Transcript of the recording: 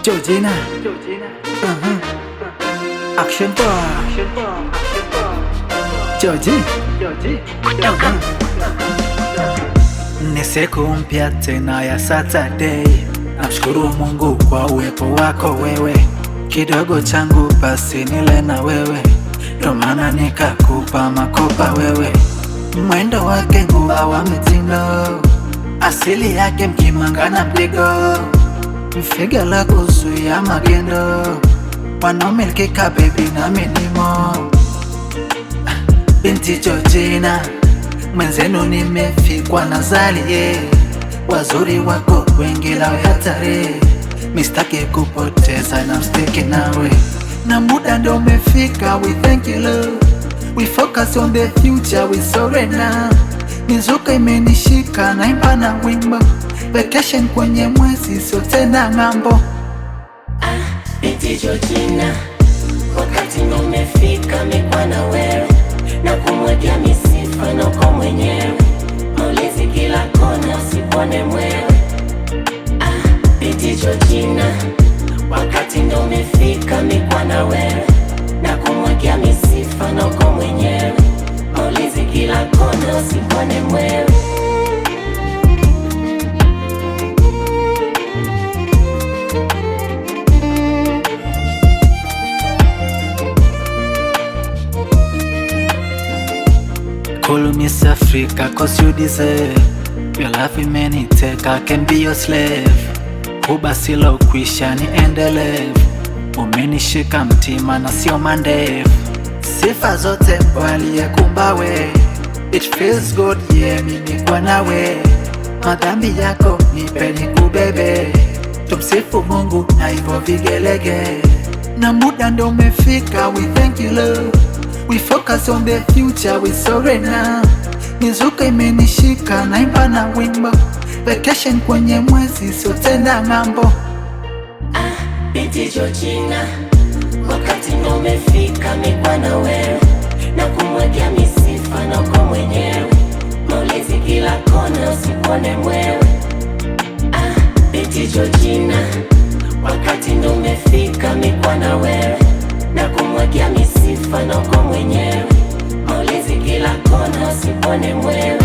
Georgina, Action Boy, Georgie, ni siku mpya tena ya Saturday. Namshukuru Mungu kwa uwepo wako wewe, kidogo changu basi nile na wewe, ndo maana nikakupa makopa wewe. Mwendo wake nguva wa mitindo, asili yake Mkimanga na Mdigo, mfiga la kuzuia magendo, wanaomilkika baby na minimo. Binti Georgina, mwenzenu nimefikwa na zali, wazuri wako wengi la hatari, mistaki kupoteza na mstiki nawe, na muda ndo umefika. We thank you Lord, we focus on the future, we surrender. Mizuka imenishika na imba na wimbo, vacation kwenye mwezi sio tena ng'ambo. Binti Georgina, wakati ndo umefika mikwa na wewe, na kumwekea misifa na uko mwenyewe, maulezi kila kona usipone mwewe. Binti Georgina, wakati ndo umefika mikwa na wewe, na kumwekea misifa na uko mwenyewe, maulezi kila kona usipone mwewe. Call Miss Africa cause you deserve, your love imeniteka, I can be your slave. Ubasila ukwisha ni endelevu, umenishika mtima na sio mandevu. Sifa zote waliyekumba we, it feels good yeah mimi kwa nawe. Madhambi yako nipe nikubebe, tumsifu Mungu na hivyo vigelege, na muda ndo umefika. We thank you Lord, we focus on the future, we surrender. Mizuka imenishika na imba na wimbo, vacation kwenye mwezi sio tena ng'ambo. Binti Georgina, wakati ndo umefika mikwa na wewe, na kumwekea misifa na uko mwenyewe, maulezi kila kona usipone mwewe. Binti Georgina, wakati ndo umefika mikwa na wewe, na kumwekea misifa na uko mwenyewe, maulezi kila kona usipone mwewe.